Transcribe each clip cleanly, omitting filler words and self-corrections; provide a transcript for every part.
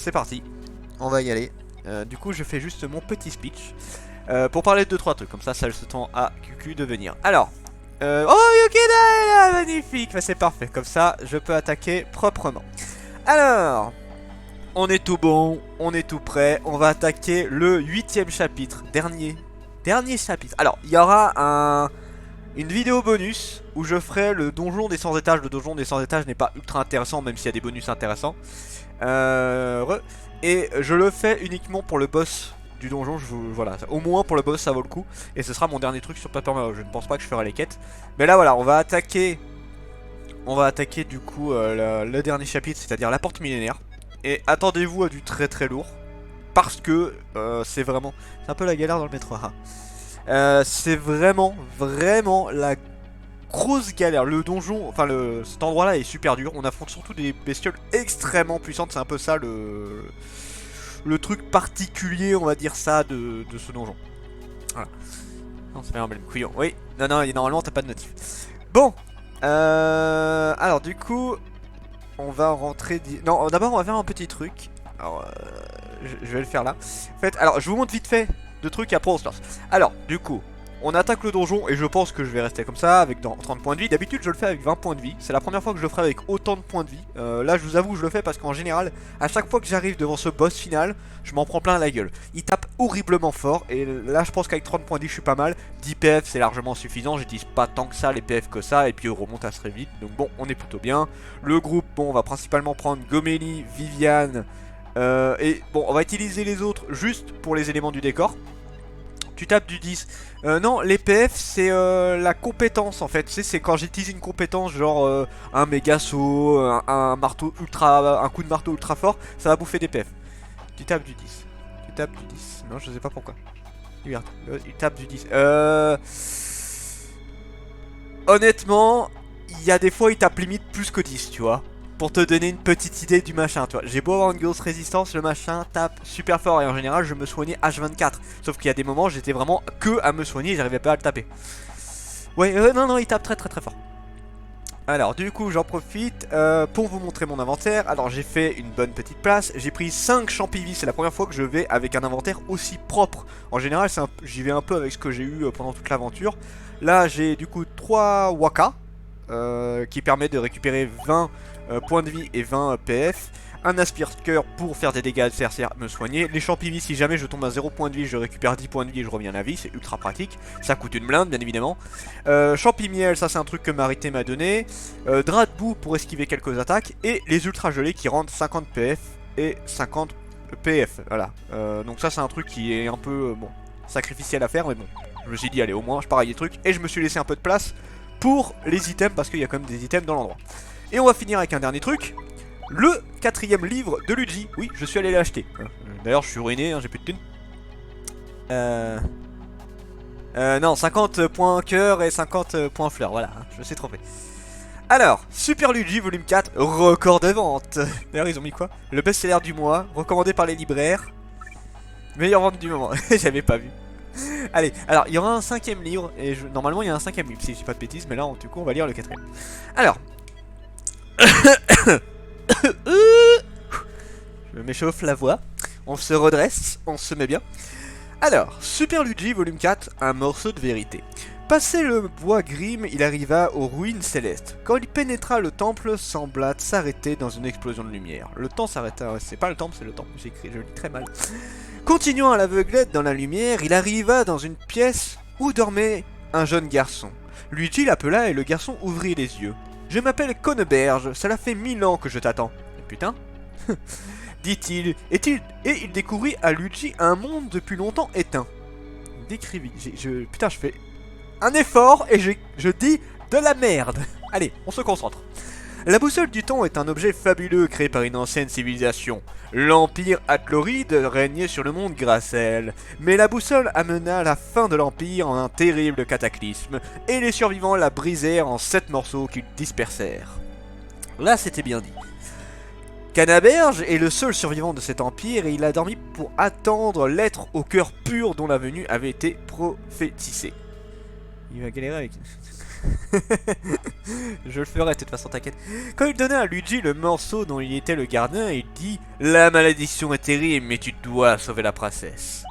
c'est parti. On va y aller. Du coup, je fais juste mon petit speech pour parler de 2-3 trucs. Comme ça laisse le temps à QQ de venir. Alors, oh Yukina, magnifique. Bah, c'est parfait. Comme ça, je peux attaquer proprement. Alors, on est tout bon, on est tout prêt. On va attaquer le 8ème chapitre. Dernier chapitre. Alors, il y aura une vidéo bonus où je ferai le donjon des 100 étages. Le donjon des 100 étages n'est pas ultra intéressant, même s'il y a des bonus intéressants. Et je le fais uniquement pour le boss du donjon. Voilà, au moins pour le boss ça vaut le coup. Et ce sera mon dernier truc sur Paper Mario. Je ne pense pas que je ferai les quêtes. Mais là voilà, on va attaquer du coup le dernier chapitre, c'est-à-dire la porte millénaire. Et attendez-vous à du très très lourd. Parce que c'est vraiment... C'est un peu la galère dans le métro. C'est vraiment la grosse galère. Le donjon, enfin cet endroit là est super dur. On affronte surtout des bestioles extrêmement puissantes. C'est un peu ça le truc particulier, on va dire ça, de ce donjon. Voilà. Non, ça fait un bel couillon. Oui, non, normalement t'as pas de notif. Bon, alors du coup, on va rentrer... Non, d'abord on va faire un petit truc. Alors, je vais le faire là. En fait, alors je vous montre vite fait deux trucs et après on se lance. Alors, du coup, on attaque le donjon et je pense que je vais rester comme ça avec 30 points de vie. D'habitude je le fais avec 20 points de vie. C'est la première fois que je le ferai avec autant de points de vie. Là je vous avoue je le fais parce qu'en général à chaque fois que j'arrive devant ce boss final, je m'en prends plein la gueule. Il tape horriblement fort et là je pense qu'avec 30 points de vie je suis pas mal. 10 PF c'est largement suffisant, j'utilise pas tant que ça les PF que ça. Et puis il remonte assez vite, donc bon on est plutôt bien. Le groupe, bon on va principalement prendre Gomélie, Viviane et bon on va utiliser les autres juste pour les éléments du décor. Tu tapes du 10. Non, les PF c'est la compétence en fait. Tu sais, c'est quand j'utilise une compétence genre un méga saut, un marteau ultra, un coup de marteau ultra fort, ça va bouffer des PF. Tu tapes du 10. Tu tapes du 10. Non, je sais pas pourquoi. Regarde, il tape du 10. Honnêtement, il y a des fois il tape limite plus que 10, tu vois. Pour te donner une petite idée du machin, tu vois. J'ai beau avoir une grosse résistance, le machin tape super fort et en général je me soignais H24. Sauf qu'il y a des moments j'étais vraiment que à me soigner et j'arrivais pas à le taper. Ouais, non, il tape très fort. Alors du coup j'en profite pour vous montrer mon inventaire. Alors j'ai fait une bonne petite place. J'ai pris 5 champivis, c'est la première fois que je vais avec un inventaire aussi propre. En général j'y vais un peu avec ce que j'ai eu pendant toute l'aventure. Là j'ai du coup 3 waka qui permet de récupérer 20 points de vie et 20 PF. Un aspire-cœur pour faire des dégâts adversaires, me soigner. Les champivis, si jamais je tombe à 0 points de vie, je récupère 10 points de vie et je reviens à la vie. C'est ultra pratique. Ça coûte une blinde, bien évidemment. Champi-miel, ça c'est un truc que Marité m'a donné. Drap de boue pour esquiver quelques attaques. Et les ultra gelés qui rendent 50 PF et 50 PF. Voilà. Donc ça c'est un truc qui est un peu bon, sacrificiel à faire, mais bon. Je me suis dit, allez, au moins je parie des trucs. Et je me suis laissé un peu de place pour les items parce qu'il y a quand même des items dans l'endroit. Et on va finir avec un dernier truc. Le 4ème livre de Luigi. Oui, je suis allé l'acheter. D'ailleurs, je suis ruiné, hein, j'ai plus de thunes. Non, 50 points cœur et 50 points fleurs. Voilà, hein, je me suis trompé. Alors, Super Luigi volume 4, record de vente. D'ailleurs, ils ont mis quoi? Le best-seller du mois, recommandé par les libraires. Meilleure vente du moment. J'avais pas vu. Allez, alors, il y aura un 5ème livre. Et normalement, il y a un 5ème livre, si je dis pas de bêtises. Mais là, du coup, on va lire le 4ème. Alors. Je m'échauffe la voix. On se redresse, on se met bien. Alors, Super Luigi volume 4, un morceau de vérité. Passé le bois Grimm, il arriva aux ruines célestes. Quand il pénétra, le temple sembla s'arrêter dans une explosion de lumière. Le temps s'arrêta, c'est pas le temple, c'est le temple, j'écris, je lis très mal. Continuant à l'aveuglette dans la lumière, il arriva dans une pièce où dormait un jeune garçon. Luigi l'appela et le garçon ouvrit les yeux. Je m'appelle Conneberge, cela fait 1000 ans que je t'attends. Putain, dit-il, et il découvrit à Luigi un monde depuis longtemps éteint. Décrivit, putain, je fais un effort et je dis de la merde. Allez, on se concentre. La boussole du temps est un objet fabuleux créé par une ancienne civilisation. L'Empire Atloride régnait sur le monde grâce à elle. Mais la boussole amena la fin de l'Empire en un terrible cataclysme, et les survivants la brisèrent en 7 morceaux qu'ils dispersèrent. Là, c'était bien dit. Cannaberge est le seul survivant de cet empire et il a dormi pour attendre l'être au cœur pur dont la venue avait été prophétisée. Il va galérer avec... Je le ferai de toute façon, t'inquiète. Quand il donnait à Luigi le morceau dont il était le gardien, il dit: la malédiction est terrible, mais tu dois sauver la princesse.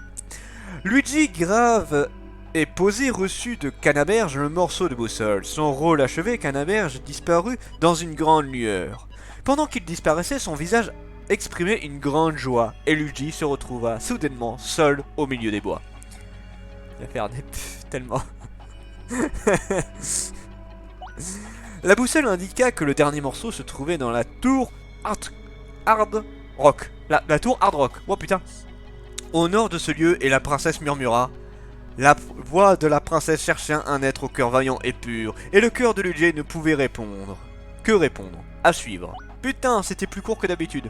Luigi, grave et posé, reçut de Cannaberge le morceau de boussole. Son rôle achevé, Cannaberge disparut dans une grande lueur. Pendant qu'il disparaissait, son visage exprimait une grande joie, et Luigi se retrouva soudainement seul au milieu des bois. Il va faire des tellement. La boussole indiqua que le dernier morceau se trouvait dans la tour Hard Rock. La tour Hard Rock. Oh putain. Au nord de ce lieu, et la princesse murmura: la voix de la princesse cherchait un être au cœur vaillant et pur, et le cœur de Luigi ne pouvait répondre. Que répondre? À suivre. Putain, c'était plus court que d'habitude.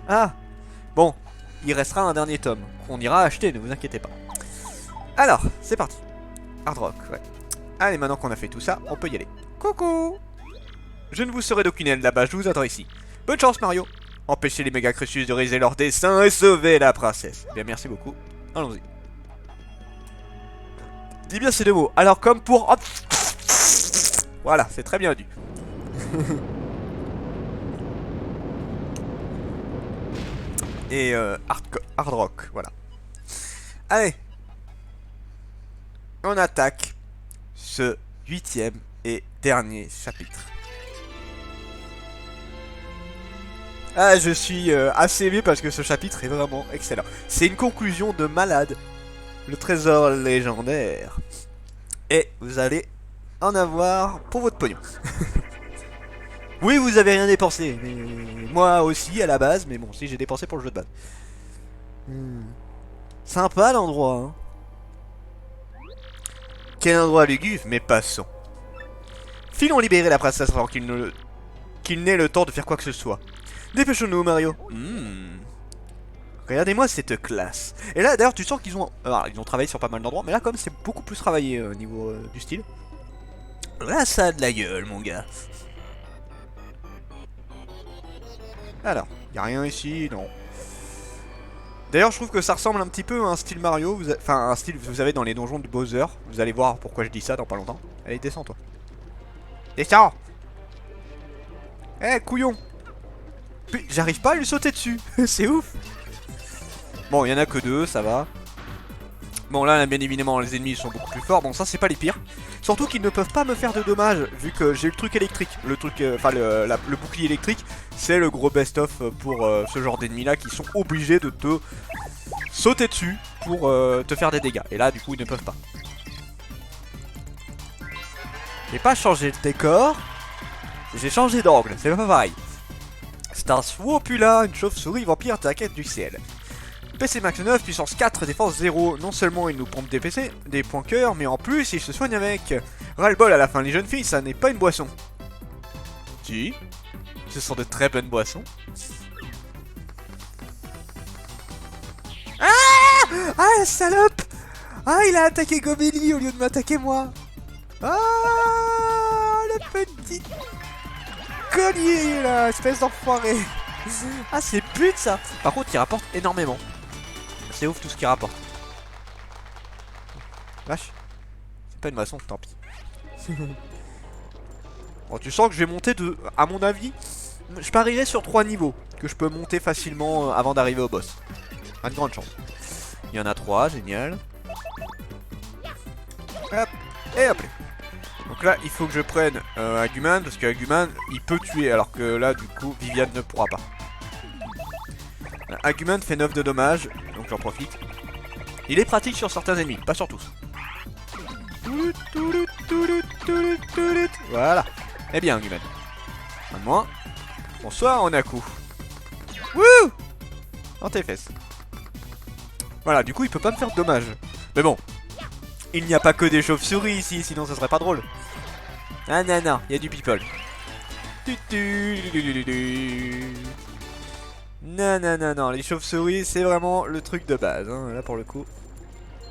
Ah, bon, il restera un dernier tome, qu'on ira acheter, ne vous inquiétez pas. Alors, c'est parti. Hard Rock, ouais. Allez, maintenant qu'on a fait tout ça, on peut y aller. Coucou! Je ne vous serai d'aucune aide là-bas, je vous attends ici. Bonne chance, Mario! Empêchez les méga Crucius de réaliser leur dessein et sauver la princesse. Bien, merci beaucoup. Allons-y. Dis bien ces deux mots. Alors, comme pour... Hop. Voilà, c'est très bien dit. Et hard rock, voilà. Allez. On attaque ce 8e et dernier chapitre. Ah, je suis assez ému parce que ce chapitre est vraiment excellent. C'est une conclusion de malade. Le trésor légendaire. Et vous allez en avoir pour votre pognon. Oui, vous avez rien dépensé. Mais moi aussi à la base. Mais bon, si j'ai dépensé pour le jeu de base. Sympa l'endroit, hein. Quel endroit lugubre, mais passons. Filons libérer la princesse avant qu'il n'ait le temps de faire quoi que ce soit. Dépêchons-nous, Mario. Regardez-moi cette classe. Et là, d'ailleurs, tu sens qu'ils ont... Alors, ils ont travaillé sur pas mal d'endroits, mais là, comme c'est beaucoup plus travaillé au niveau du style. Là, ça a de la gueule, mon gars. Alors, y a rien ici, non. D'ailleurs, je trouve que ça ressemble un petit peu à un style Mario. Enfin, un style que vous avez dans les donjons de Bowser. Vous allez voir pourquoi je dis ça dans pas longtemps. Allez, descends, toi. Descends. Eh, couillon. J'arrive pas à lui sauter dessus. C'est ouf. Bon, il y en a que deux, ça va. Bon, là, bien évidemment, les ennemis sont beaucoup plus forts. Bon, ça, c'est pas les pires. Surtout qu'ils ne peuvent pas me faire de dommages, vu que j'ai eu le truc électrique. Le truc, enfin, le bouclier électrique, c'est le gros best-of pour ce genre d'ennemis-là qui sont obligés de te sauter dessus pour te faire des dégâts. Et là, du coup, ils ne peuvent pas. J'ai pas changé de décor. J'ai changé d'angle, c'est pas pareil. C'est un Swapula, une chauve-souris vampire de la quête du ciel. PC max 9, puissance 4, défense 0. Non seulement il nous pompe des PC, des points cœur, mais en plus il se soigne avec. Ras-le-bol à la fin, les jeunes filles, ça n'est pas une boisson. Si, ce sont de très bonnes boissons. Ah, ah, la salope. Ah, il a attaqué Gobelli au lieu de m'attaquer moi. Ah, le petit collier là, espèce d'enfoiré. Ah, c'est pute ça. Par contre, il rapporte énormément. C'est ouf tout ce qu'il rapporte. Vache. C'est pas une maçon, tant pis. Bon, tu sens que je vais monter de... À mon avis, je parierais sur 3 niveaux. Que je peux monter facilement avant d'arriver au boss. Pas de grande chance. Il y en a 3, génial. Hop. Et hop. Donc là, il faut que je prenne Aguman, parce qu'Aguman, il peut tuer, alors que là, du coup, Viviane ne pourra pas. Aguman fait 9 de dommages, donc j'en profite. Il est pratique sur certains ennemis, pas sur tous. Voilà. Eh bien, Aguman. Un de moins. Bonsoir, Onaku. Wouh! Dans tes fesses. Voilà, du coup, il peut pas me faire de dommages. Mais bon. Il n'y a pas que des chauves-souris ici, sinon ça serait pas drôle. Ah non, non, il y a du people. Non, non, non, non, les chauves-souris, c'est vraiment le truc de base, hein, là pour le coup.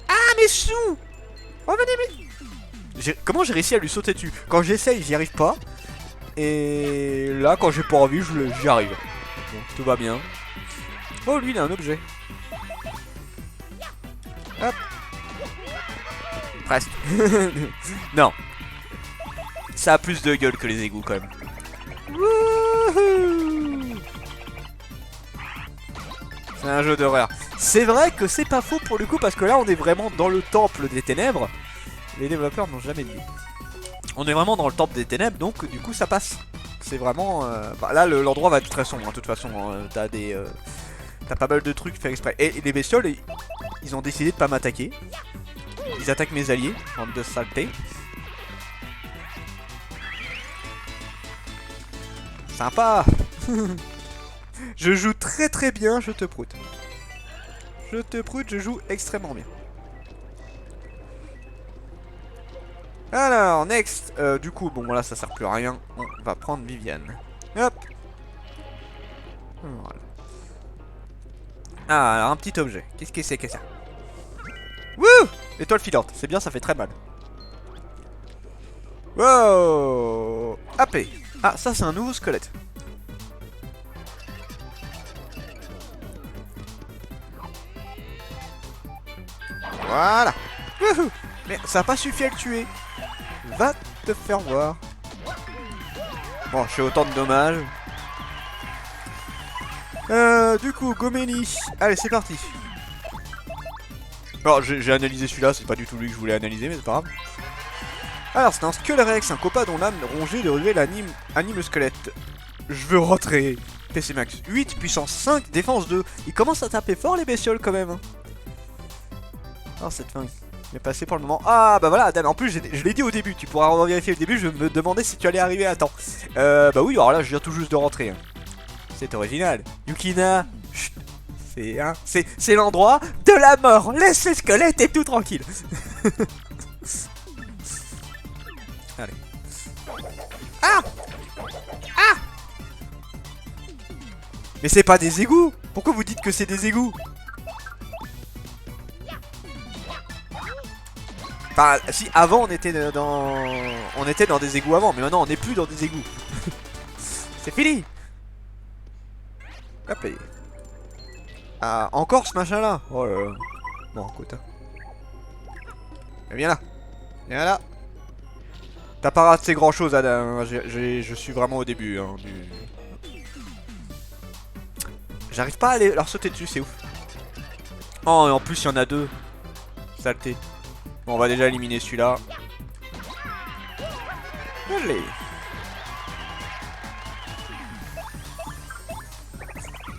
Ah, mes sous! Revenez, mais... Comment j'ai réussi à lui sauter dessus? Quand j'essaye, j'y arrive pas. Et là, quand j'ai pas envie, j'y arrive. Donc, tout va bien. Oh, lui, il a un objet. Hop. Presque. Non. Ça a plus de gueule que les égouts quand même. Wouhou! C'est un jeu d'horreur. C'est vrai que c'est pas faux pour le coup parce que là on est vraiment dans le temple des ténèbres. Les développeurs n'ont jamais dit. On est vraiment dans le temple des ténèbres donc du coup ça passe. C'est vraiment... bah, là l'endroit va être très sombre de toute façon. T'as des... T'as pas mal de trucs fait exprès. Et les bestioles, ils ont décidé de pas m'attaquer. Ils attaquent mes alliés, bande de saleté. Sympa. Je joue très très bien, je te proute. Je te proute, je joue extrêmement bien. Alors, next. Du coup, bon, voilà, ça sert plus à rien. On va prendre Viviane. Hop. Voilà. Ah, alors un petit objet. Qu'est-ce que c'est que ça? Wouh! Étoile filante. C'est bien, ça fait très mal. Wow! AP. Ah, ça, c'est un nouveau squelette. Voilà. Wouhou! Mais ça n'a pas suffi à le tuer. Va te faire voir. Bon, je fais autant de dommages. Du coup, Gomélie. Allez, c'est parti. Alors, j'ai analysé celui-là, c'est pas du tout lui que je voulais analyser, mais c'est pas grave. Alors, c'est un Skullrex, un copain dont l'âme rongée de relever anime le squelette. Je veux rentrer. PC max 8, puissance 5, défense 2. Il commence à taper fort les bestioles quand même. Oh, cette fin. Il est passé pour le moment. Ah, bah voilà, Dan, en plus, je l'ai dit au début. Tu pourras vérifier le début, je me demandais si tu allais arriver à temps. Bah oui, alors là, je viens tout juste de rentrer. Hein. C'est original. Yukina, chut. C'est l'endroit de la mort. Laisse les squelettes et tout tranquille. Allez. Ah! Ah! Mais c'est pas des égouts. Pourquoi vous dites que c'est des égouts? Enfin, si avant on était dans des égouts avant, mais maintenant on n'est plus dans des égouts. C'est fini. Hop là. Ah, encore ce machin là. Oh là là. Bon, écoute. Viens là. Viens là. T'as pas raté grand chose, Adam. Je suis vraiment au début. Hein, J'arrive pas à leur sauter dessus, c'est ouf. Oh, et en plus, il y en a deux. Saleté. Bon, on va déjà éliminer celui-là. Allez.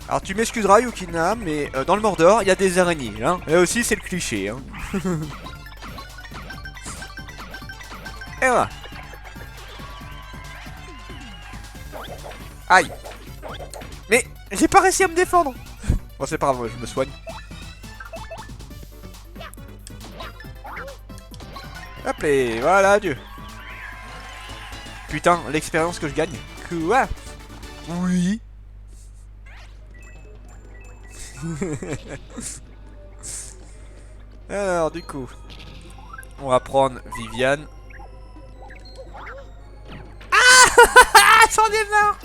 Alors, tu m'excuseras, Yukina, mais dans le Mordor, il y a des araignées. Hein. Et aussi, c'est le cliché. Hein. Et voilà. Aïe. Mais j'ai pas réussi à me défendre. Bon, c'est pas grave, je me soigne. Hop là, voilà, adieu. Putain, l'expérience que je gagne. Quoi? Oui. Alors, du coup, on va prendre Viviane. Ah, j'en ai marre.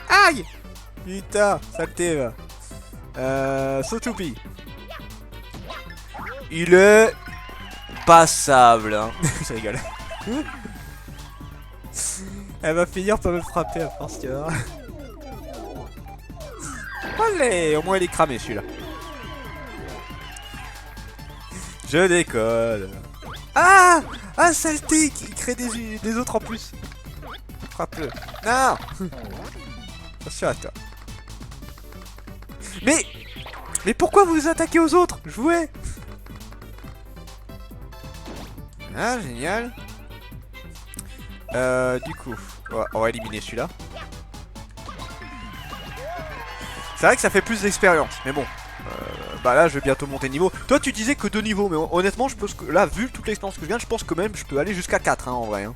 Aïe. Putain, saleté va. Sotupi. Il est passable, hein. Je rigole. Elle va finir par me frapper à force, tu vois. Allez, au moins il est cramé celui-là. Je décolle. Ah! Ah, saleté qui crée des autres en plus. Frappe-le. Non! Attention à toi. Mais pourquoi vous vous attaquez aux autres? Jouez! Ah, génial. Du coup, on va éliminer celui-là. C'est vrai que ça fait plus d'expérience, mais bon. Bah là, je vais bientôt monter niveau. Toi, tu disais que 2 niveaux, mais honnêtement, je pense que là, vu toute l'expérience que je viens, je pense que même je peux aller jusqu'à 4 hein, en vrai. Hein.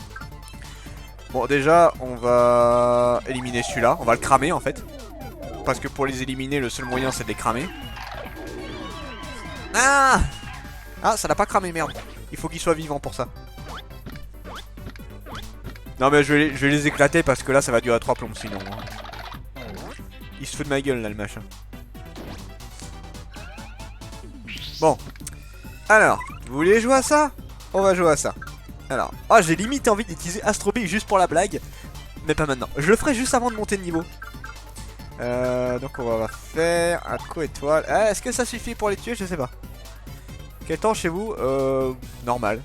Bon, déjà, on va éliminer celui-là. On va le cramer en fait. Parce que pour les éliminer, le seul moyen, c'est de les cramer. Ah! Ah, ça l'a pas cramé, merde. Il faut qu'il soit vivant pour ça. Non, mais je vais les éclater parce que là, ça va durer à 3 plombs sinon. Hein. Il se fout de ma gueule là, le machin. Bon. Alors, vous voulez jouer à ça? On va jouer à ça. Alors, oh, j'ai limite envie d'utiliser Astrobeam juste pour la blague. Mais pas maintenant. Je le ferai juste avant de monter de niveau. Donc on va faire un coup étoile. Ah, est-ce que ça suffit pour les tuer? Je sais pas. Quel temps chez vous? Normal.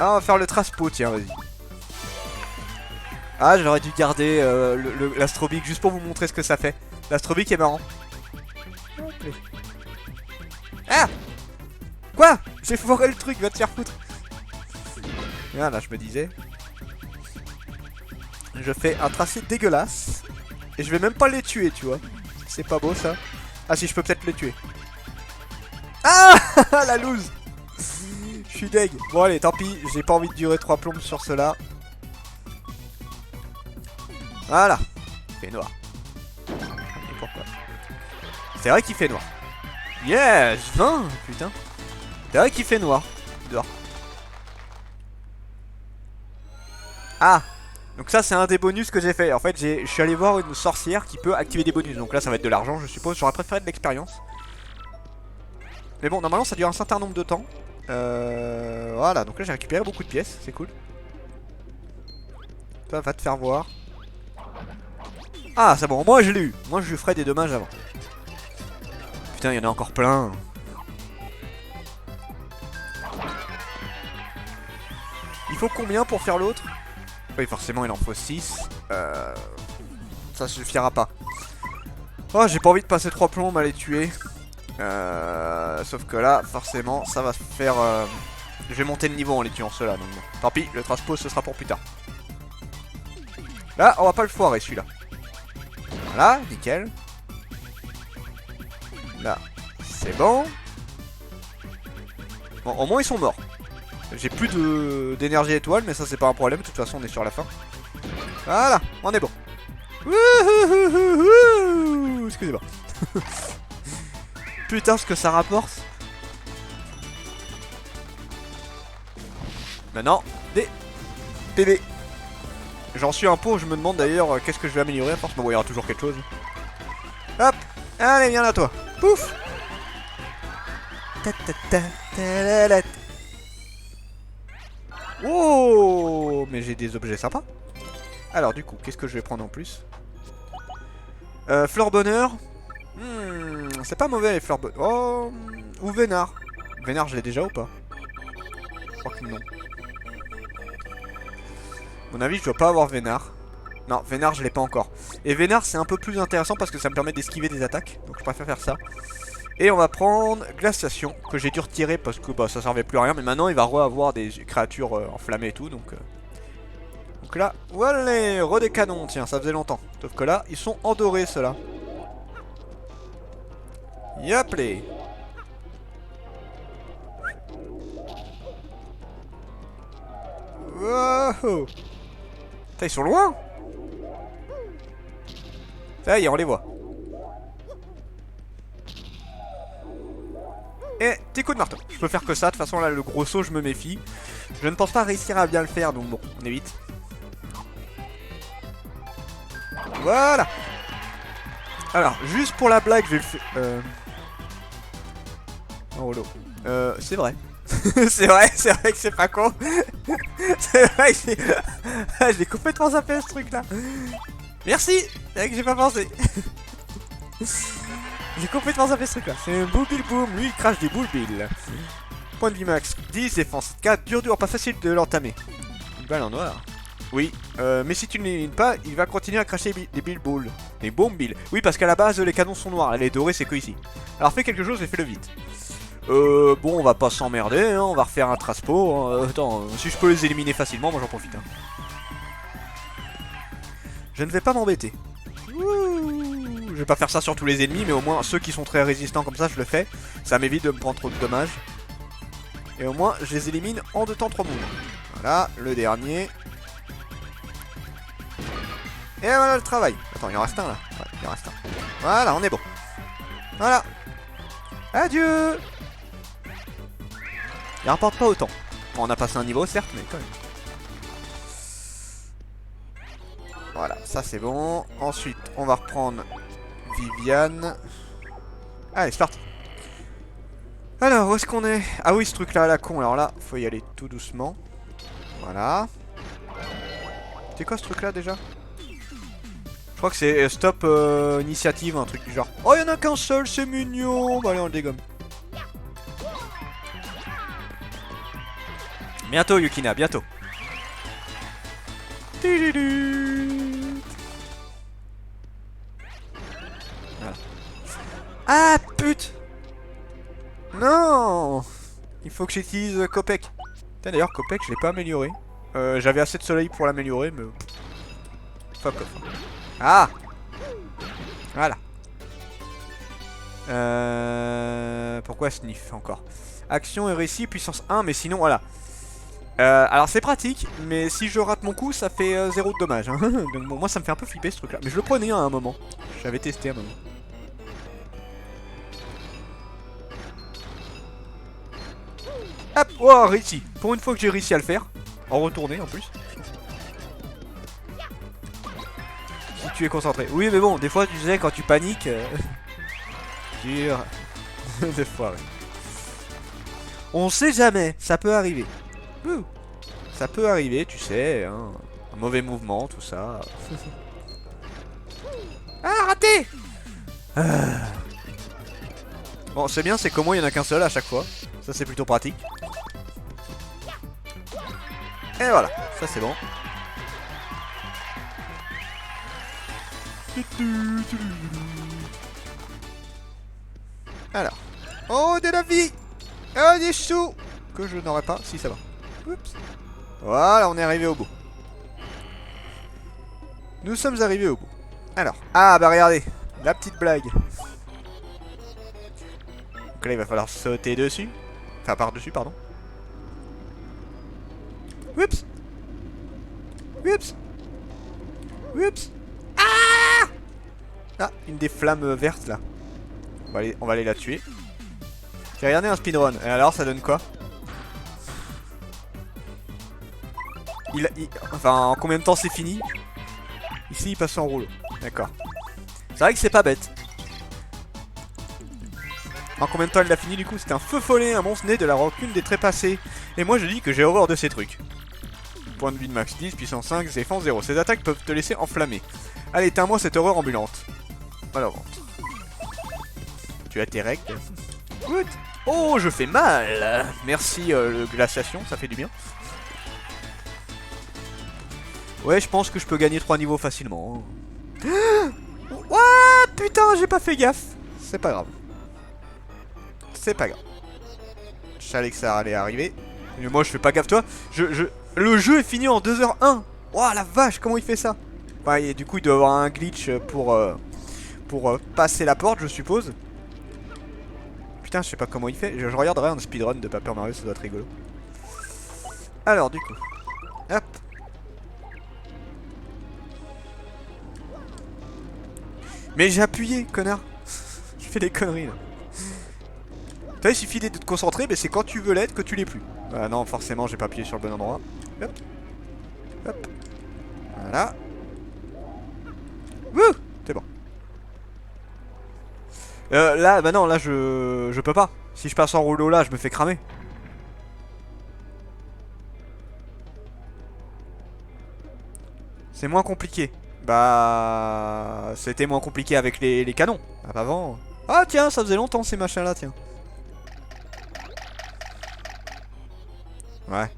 Ah, on va faire le Traspo, tiens, vas-y. Ah, j'aurais dû garder l'Astrobeam juste pour vous montrer ce que ça fait. L'Astrobeam est marrant. Ah! Quoi? J'ai foiré le truc, va te faire foutre. Voilà, je me disais. Je fais un tracé dégueulasse. Et je vais même pas les tuer, tu vois. C'est pas beau ça. Ah si, je peux peut-être les tuer. Ah la loose. Je suis deg. Bon allez, tant pis, j'ai pas envie de durer 3 plombes sur cela. Voilà. Il fait noir. Et pourquoi? C'est vrai qu'il fait noir. Yes 20. Putain. C'est vrai qu'il fait noir. Dehors. Ah. Donc ça c'est un des bonus que j'ai fait. En fait je suis allé voir une sorcière qui peut activer des bonus. Donc là ça va être de l'argent je suppose. J'aurais préféré de l'expérience. Mais bon normalement ça dure un certain nombre de temps. Voilà, donc là j'ai récupéré beaucoup de pièces. C'est cool. Toi va te faire voir. Ah c'est bon, moi je l'ai eu. Moi je lui ferai des dommages avant. Putain il y en a encore plein. Il faut combien pour faire l'autre? Oui forcément il en faut 6. Ça suffira pas. Oh j'ai pas envie de passer 3 plombes à les tuer. Sauf que là forcément ça va se faire je vais monter le niveau en les tuant ceux-là. Donc bon. Tant pis, le transpose ce sera pour plus tard. Là on va pas le foirer celui-là. Voilà, nickel. Là c'est bon. Bon au moins ils sont morts. J'ai plus d'énergie étoile, mais ça c'est pas un problème, de toute façon on est sur la fin. Voilà, on est bon. Excusez-moi. Putain ce que ça rapporte. Maintenant, des PV. J'en suis un pot, je me demande d'ailleurs qu'est-ce que je vais améliorer à force. Bon, il y aura toujours quelque chose. Hop, allez viens là toi. Pouf. Oh, mais j'ai des objets sympas. Alors du coup, qu'est-ce que je vais prendre en plus? Fleur bonheur. C'est pas mauvais les fleurs bonheur. Oh, ou Vénard. Vénard, je l'ai déjà ou pas? Je crois que non. À mon avis, je dois pas avoir Vénard. Non, Vénard, je l'ai pas encore. Et Vénard, c'est un peu plus intéressant parce que ça me permet d'esquiver des attaques. Donc je préfère faire ça. Et on va prendre Glaciation, que j'ai dû retirer parce que bah, ça servait plus à rien. Mais maintenant, il va avoir des créatures enflammées et tout. Donc là, voilà, re des canons. Tiens, ça faisait longtemps. Sauf que là, ils sont en doré, ceux-là. Yop les. Wow. Putain, ils sont loin. Ça y est, on les voit. Et petit coup de marteau. Je peux faire que ça. De toute façon, là, le gros saut, je me méfie. Je ne pense pas réussir à bien le faire. Donc bon, on évite. Voilà. Alors, juste pour la blague, je vais le faire. Oh l'eau. C'est vrai. c'est vrai que c'est pas con. C'est vrai que j'ai complètement zappé ce truc là. Merci. C'est vrai que j'ai pas pensé. J'ai complètement zappé ce truc là. C'est un Boobil Boom, lui il crache des boules billes. Point de vie max 10, défense 4, dur, pas facile de l'entamer. Une balle en noir. Oui, mais si tu ne l'élimines pas, il va continuer à cracher des billes boules. Des bombes billes. Oui, parce qu'à la base les canons sont noirs, les dorés c'est que ici. Alors fais quelque chose et fais-le vite. Bon, on va pas s'emmerder, hein, on va refaire un traspo. Hein. Attends, si je peux les éliminer facilement, moi j'en profite. Hein. Je ne vais pas m'embêter. Je vais pas faire ça sur tous les ennemis, mais au moins ceux qui sont très résistants comme ça, je le fais. Ça m'évite de me prendre trop de dommages. Et au moins, je les élimine en 2 temps 3 mouvements. Voilà, le dernier. Et voilà le travail. Attends, il en reste un là. Ouais, il en reste un. Voilà, on est bon. Voilà. Adieu. Il rapporte pas autant. Bon, on a passé un niveau certes, mais quand même. Voilà, ça c'est bon. Ensuite, on va reprendre Viviane. Allez, c'est parti. Alors, où est-ce qu'on est? Ah oui, ce truc-là, la con. Alors là, faut y aller tout doucement. Voilà. C'est quoi ce truc-là déjà? Je crois que c'est stop initiative, un truc du genre. Oh, il y en a qu'un seul, c'est mignon. Bah allez, on le dégomme. Bientôt, Yukina, bientôt. Voilà. Ah, pute! Non! Il faut que j'utilise Kopek. D'ailleurs, Kopek, je l'ai pas amélioré. J'avais assez de soleil pour l'améliorer, mais... Fuck off. Ah! Voilà. Pourquoi sniff encore? Action et récit, puissance 1, mais sinon, voilà. Alors c'est pratique, mais si je rate mon coup, ça fait 0 de dommage. Hein. Donc bon, moi ça me fait un peu flipper ce truc-là. Mais je le prenais à un moment. J'avais testé à un moment. Hop, oh, réussi. Pour une fois que j'ai réussi à le faire. En retourner en plus. Si tu es concentré. Oui, mais bon, des fois tu sais, quand tu paniques... Dur. Des fois, ouais. On sait jamais, ça peut arriver. Ouh. Ça peut arriver, tu sais, hein. Un mauvais mouvement, tout ça. Ah, raté! Bon, c'est bien, c'est qu'au moins il n'y en a qu'un seul à chaque fois. Ça, c'est plutôt pratique. Et voilà, ça c'est bon. Alors. Oh, de la vie! Oh, des sous! Que je n'aurais pas, si ça va. Oups. Voilà, on est arrivé au bout. Nous sommes arrivés au bout. Alors. Ah, bah regardez. La petite blague. Donc là, il va falloir sauter dessus. Enfin, par-dessus, pardon. Oups. Oups. Oups. Ah! Ah, une des flammes vertes, là. On va aller la tuer. J'ai regardé un speedrun. Et alors, ça donne quoi? Enfin, en combien de temps c'est fini? Ici, il passe en rouleau. D'accord. C'est vrai que c'est pas bête. En combien de temps il l'a fini du coup? C'est un feu follet, un monstre né de la rancune des trépassés. Et moi je dis que j'ai horreur de ces trucs. Point de vie de max 10, puissance 5, défense 0. Ces attaques peuvent te laisser enflammer. Allez, éteins-moi cette horreur ambulante. Alors, tu as tes règles. Good. Oh, je fais mal. Merci le glaciation, ça fait du bien. Ouais, je pense que je peux gagner 3 niveaux facilement. Ouah, putain, j'ai pas fait gaffe. C'est pas grave. C'est pas grave. Je savais que ça allait arriver. Mais moi, je fais pas gaffe, toi. Le jeu est fini en 2h01. Ouah, la vache, comment il fait ça? Ouais, et du coup, il doit avoir un glitch pour passer la porte, je suppose. Putain, je sais pas comment il fait. Je regarderai un speedrun de Paper Mario, ça doit être rigolo. Alors, du coup. Hop. Mais j'ai appuyé, connard. Je fais des conneries là. T'as, il suffit de te concentrer, mais c'est quand tu veux l'être que tu l'es plus. Ah non, forcément, j'ai pas appuyé sur le bon endroit. Hop. Hop. Voilà. Wouh! C'est bon. Là, bah non, là je peux pas. Si je passe en rouleau là, je me fais cramer. C'est moins compliqué. Bah... C'était moins compliqué avec les canons. Avant... Ah tiens, ça faisait longtemps ces machins là, tiens. Ouais.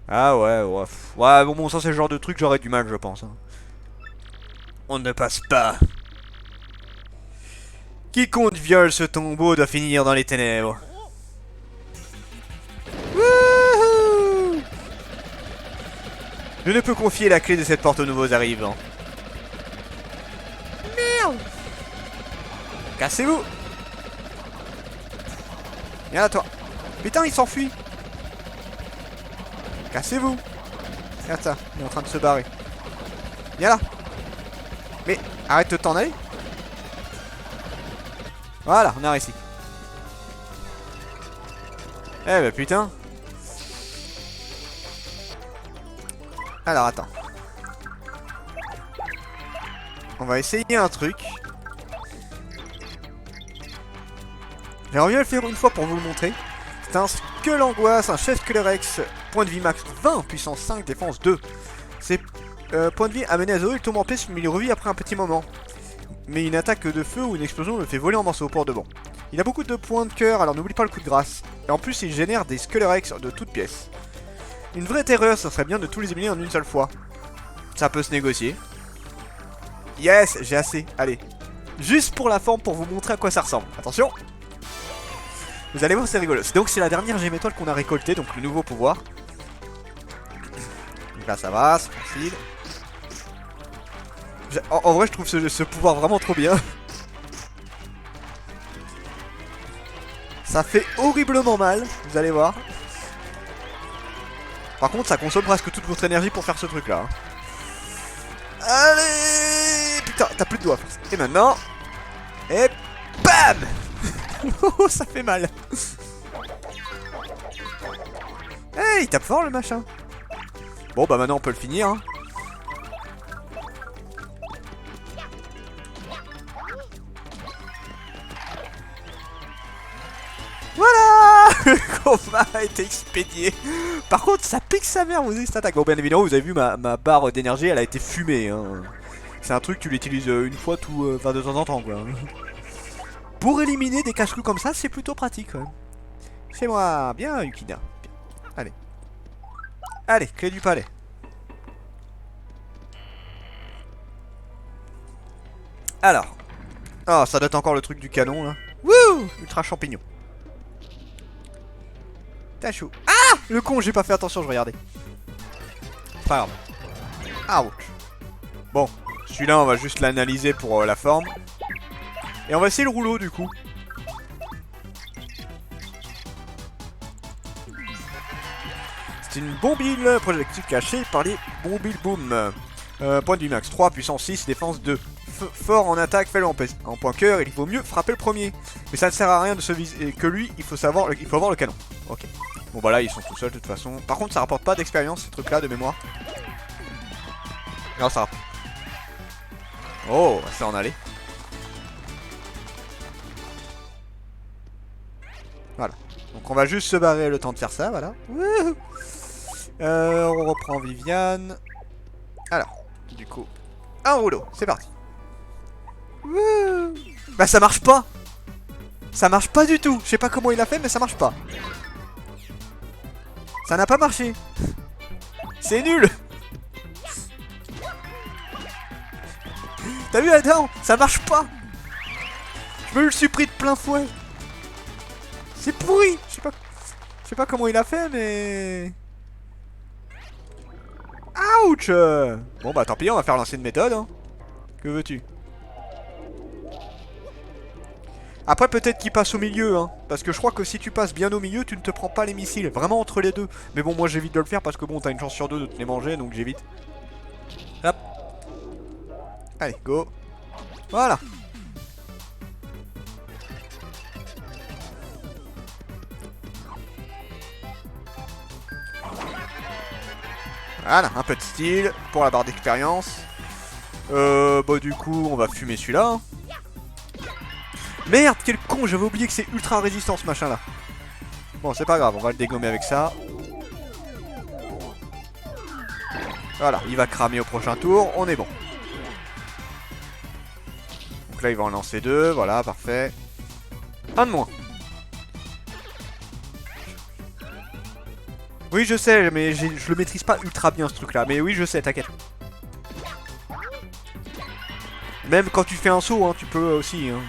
Ah ouais, ouais. Ouais, bon, ça c'est le genre de truc, j'aurais du mal, je pense. Hein. On ne passe pas. Quiconque viole ce tombeau doit finir dans les ténèbres. Wouhou! Je ne peux confier la clé de cette porte aux nouveaux arrivants. Merde! Cassez-vous! Viens là, toi. Putain, il s'enfuit. Cassez-vous. Regarde ça, il est en train de se barrer. Viens là. Mais arrête de t'en aller. Voilà, on a réussi. Eh bah putain. Alors attends. On va essayer un truc. J'aimerais bien le faire une fois pour vous le montrer. C'est un Skull Angoisse, un chef Skullrex, point de vie max 20, puissance 5, défense 2. Ses points de vie amenés à 0, il tombe en paix mais il revit après un petit moment. Mais une attaque de feu ou une explosion le fait voler en morceaux pour de bon. Il a beaucoup de points de cœur, alors n'oublie pas le coup de grâce. Et en plus, il génère des Skullrex de toutes pièces. Une vraie terreur, ça serait bien de tous les éliminer en une seule fois. Ça peut se négocier. Yes, j'ai assez. Allez. Juste pour la forme, pour vous montrer à quoi ça ressemble. Attention. Vous allez voir, c'est rigolo. Donc c'est la dernière gemme étoile qu'on a récoltée, donc le nouveau pouvoir. Donc là, ça va, c'est facile. En vrai, je trouve ce pouvoir vraiment trop bien. Ça fait horriblement mal, vous allez voir. Par contre, ça consomme presque toute votre énergie pour faire ce truc-là. Allez! Putain, t'as plus de doigts. Et maintenant... Et BAM! Oh, ça fait mal. Hey, il tape fort le machin. Bon, bah maintenant on peut le finir. Hein. Voilà. Le combat a été expédié. Par contre, ça pique sa mère, vous avez cette attaque. Bon, bien évidemment, vous avez vu ma barre d'énergie, elle a été fumée. Hein. C'est un truc, tu l'utilises une fois tout, de temps en temps, quoi. Pour éliminer des casse-coups comme ça, c'est plutôt pratique, quand même. C'est moi, bien, Yukina. Bien. Allez. Allez, clé du palais. Alors. Ah, ça date encore le truc du canon, là. Wouh! Ultra champignon. Tachou. Ah! Le con, j'ai pas fait attention, je regardais. Pas grave. Ouch. Bon, celui-là, on va juste l'analyser pour la forme. Et on va essayer le rouleau, du coup. C'est une bombile projectile cachée par les bombiles boom. Point de vie max 3, puissance 6, défense 2. Fort en attaque, faible en point cœur, il vaut mieux frapper le premier. Mais ça ne sert à rien de se viser que lui, il faut avoir le canon. Ok. Bon bah là ils sont tout seuls de toute façon. Par contre ça rapporte pas d'expérience ces trucs là de mémoire. Non ça rapporte. Oh, ça en allait. Voilà. Donc on va juste se barrer le temps de faire ça, voilà. On reprend Viviane. Alors, du coup, un rouleau, c'est parti. Bah ça marche pas. Ça marche pas du tout. Je sais pas comment il a fait mais ça marche pas. Ça n'a pas marché. C'est nul. T'as vu Adam? Ça marche pas. Je me le suis pris de plein fouet. C'est pourri. Je sais pas comment il a fait mais... Ouch. Bon bah tant pis, on va faire l'ancienne méthode hein. Que veux-tu? Après peut-être qu'il passe au milieu hein. Parce que je crois que si tu passes bien au milieu, tu ne te prends pas les missiles. Vraiment entre les deux. Mais bon moi j'évite de le faire parce que bon t'as une chance sur deux de te les manger. Donc j'évite. Hop. Allez go. Voilà. Voilà, un peu de style pour la barre d'expérience. Bah du coup on va fumer celui-là hein. Merde, quel con, j'avais oublié que c'est ultra résistant ce machin là. Bon c'est pas grave, on va le dégommer avec ça. Voilà, il va cramer au prochain tour, on est bon. Donc là il va en lancer deux, voilà, parfait. Un de moins. Oui je sais, mais je le maîtrise pas ultra bien ce truc là. Mais oui je sais, t'inquiète. Même quand tu fais un saut, hein, tu peux aussi. Hein.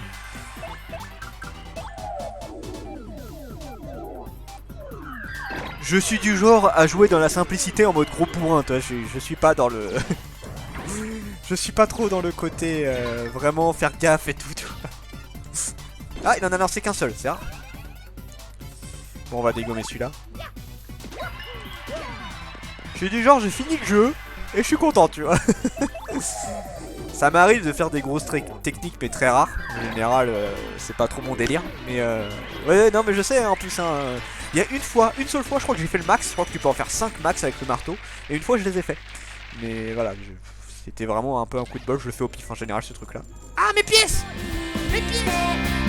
Je suis du genre à jouer dans la simplicité en mode gros bourrin, toi. Je suis pas dans le... je suis pas trop dans le côté vraiment faire gaffe et tout. Ah, il en a lancé qu'un seul, c'est rare. Bon, on va dégommer celui-là. Je suis du genre, j'ai fini le jeu et je suis content, tu vois. Ça m'arrive de faire des grosses techniques, mais très rares. En général, c'est pas trop mon délire. Mais ouais, non, mais je sais, hein, en plus, hein, il y a une seule fois, je crois que j'ai fait le max. Je crois que tu peux en faire 5 max avec le marteau. Et une fois, je les ai fait. Mais voilà, c'était vraiment un peu un coup de bol. Je le fais au pif en général, ce truc-là. Ah, mes pièces! Mes pièces!